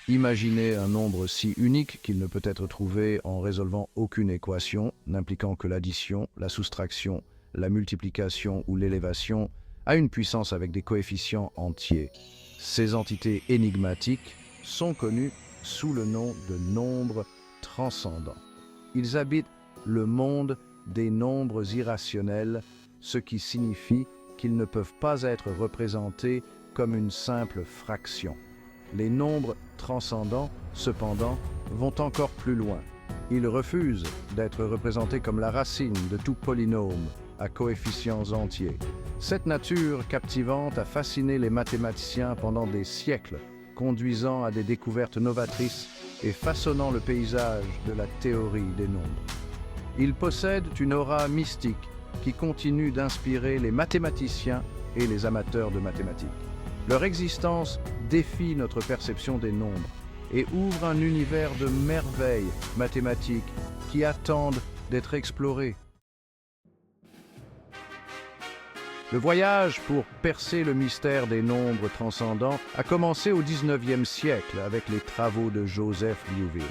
Imaginez un nombre si unique qu'il ne peut être trouvé en résolvant aucune équation, n'impliquant que l'addition, la soustraction, la multiplication ou l'élévation, à une puissance avec des coefficients entiers. Ces entités énigmatiques sont connues sous le nom de nombres transcendants. Ils habitent le monde des nombres irrationnels, ce qui signifie qu'ils ne peuvent pas être représentés comme une simple fraction. Les nombres transcendants, cependant, vont encore plus loin. Ils refusent d'être représentés comme la racine de tout polynôme à coefficients entiers. Cette nature captivante a fasciné les mathématiciens pendant des siècles, conduisant à des découvertes novatrices et façonnant le paysage de la théorie des nombres. Ils possèdent une aura mystique qui continue d'inspirer les mathématiciens et les amateurs de mathématiques. Leur existence défie notre perception des nombres et ouvre un univers de merveilles mathématiques qui attendent d'être explorées. Le voyage pour percer le mystère des nombres transcendants a commencé au XIXe siècle avec les travaux de Joseph Liouville.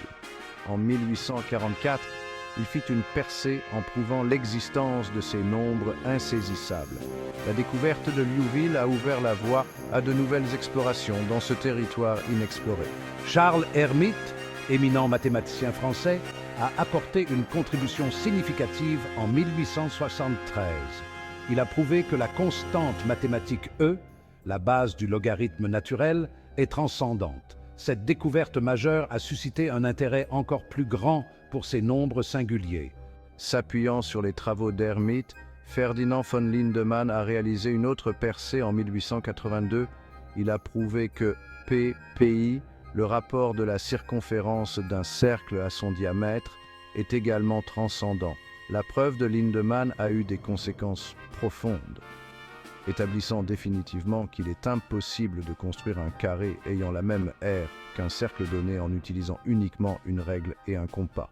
En 1844, il fit une percée en prouvant l'existence de ces nombres insaisissables. La découverte de Liouville a ouvert la voie à de nouvelles explorations dans ce territoire inexploré. Charles Hermite, éminent mathématicien français, a apporté une contribution significative en 1873. Il a prouvé que la constante mathématique E, la base du logarithme naturel, est transcendante. Cette découverte majeure a suscité un intérêt encore plus grand pour ces nombres singuliers. S'appuyant sur les travaux d'Hermite, Ferdinand von Lindemann a réalisé une autre percée en 1882. Il a prouvé que P/Pi, le rapport de la circonférence d'un cercle à son diamètre, est également transcendant. La preuve de Lindemann a eu des conséquences profondes, établissant définitivement qu'il est impossible de construire un carré ayant la même aire qu'un cercle donné en utilisant uniquement une règle et un compas.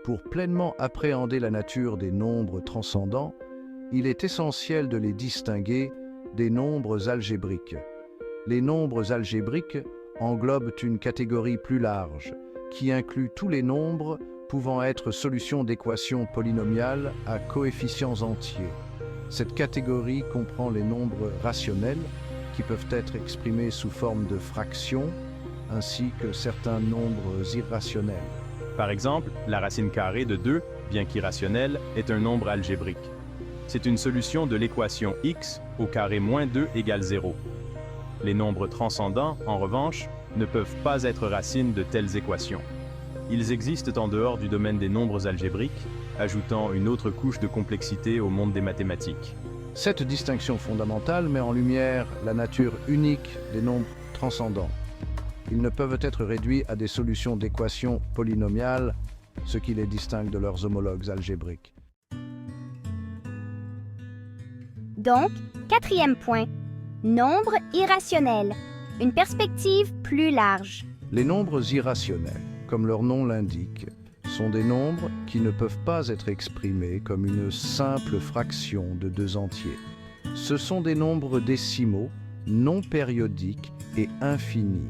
Pour pleinement appréhender la nature des nombres transcendants, il est essentiel de les distinguer des nombres algébriques. Les nombres algébriques englobent une catégorie plus large, qui inclut tous les nombres pouvant être solutions d'équations polynomiales à coefficients entiers. Cette catégorie comprend les nombres rationnels, qui peuvent être exprimés sous forme de fractions, ainsi que certains nombres irrationnels. Par exemple, la racine carrée de 2, bien qu'irrationnelle, est un nombre algébrique. C'est une solution de l'équation x au carré moins 2 égale 0. Les nombres transcendants, en revanche, ne peuvent pas être racines de telles équations. Ils existent en dehors du domaine des nombres algébriques, ajoutant une autre couche de complexité au monde des mathématiques. Cette distinction fondamentale met en lumière la nature unique des nombres transcendants. Ils ne peuvent être réduits à des solutions d'équations polynomiales, ce qui les distingue de leurs homologues algébriques. Donc, quatrième point, nombres irrationnels, une perspective plus large. Les nombres irrationnels, comme leur nom l'indique, sont des nombres qui ne peuvent pas être exprimés comme une simple fraction de deux entiers. Ce sont des nombres décimaux, non périodiques et infinis,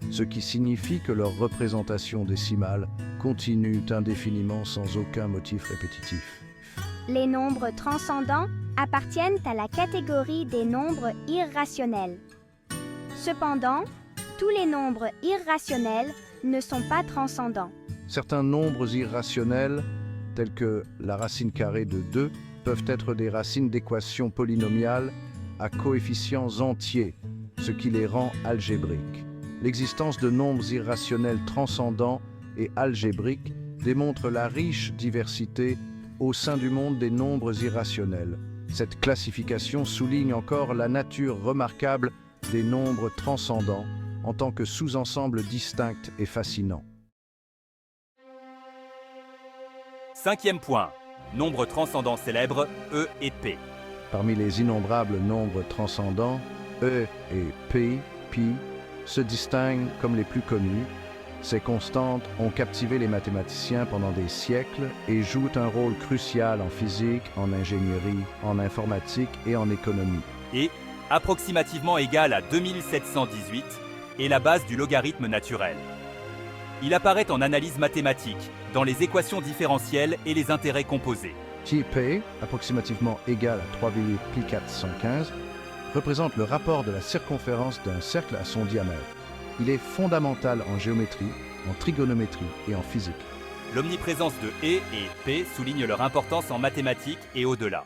ce qui signifie que leur représentation décimale continue indéfiniment sans aucun motif répétitif. Les nombres transcendants appartiennent à la catégorie des nombres irrationnels. Cependant, tous les nombres irrationnels ne sont pas transcendants. Certains nombres irrationnels, tels que la racine carrée de 2, peuvent être des racines d'équations polynomiales à coefficients entiers, ce qui les rend algébriques. L'existence de nombres irrationnels transcendants et algébriques démontre la riche diversité au sein du monde des nombres irrationnels. Cette classification souligne encore la nature remarquable des nombres transcendants en tant que sous-ensemble distinct et fascinant. Cinquième point, nombres transcendants célèbres E et P. Parmi les innombrables nombres transcendants, E et Pi se distinguent comme les plus connus. Ces constantes ont captivé les mathématiciens pendant des siècles et jouent un rôle crucial en physique, en ingénierie, en informatique et en économie. Et approximativement égal à 2718, est la base du logarithme naturel. Il apparaît en analyse mathématique, dans les équations différentielles et les intérêts composés. P, approximativement égal à 3,415, représente le rapport de la circonférence d'un cercle à son diamètre. Il est fondamental en géométrie, en trigonométrie et en physique. L'omniprésence de E et P souligne leur importance en mathématiques et au-delà.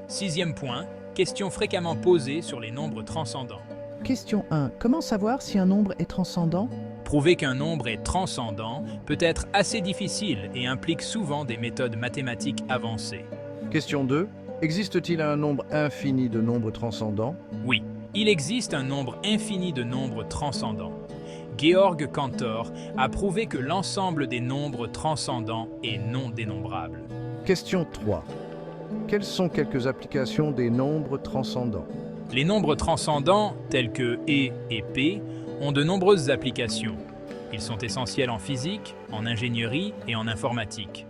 6e point, question fréquemment posée sur les nombres transcendants. Question 1. Comment savoir si un nombre est transcendant? Prouver qu'un nombre est transcendant peut être assez difficile et implique souvent des méthodes mathématiques avancées. Question 2. Existe-t-il un nombre infini de nombres transcendants? Oui, il existe un nombre infini de nombres transcendants. Georg Cantor a prouvé que l'ensemble des nombres transcendants est non dénombrable. Question 3. Quelles sont quelques applications des nombres transcendants? Les nombres transcendants, tels que E et P, ont de nombreuses applications. Ils sont essentiels en physique, en ingénierie et en informatique.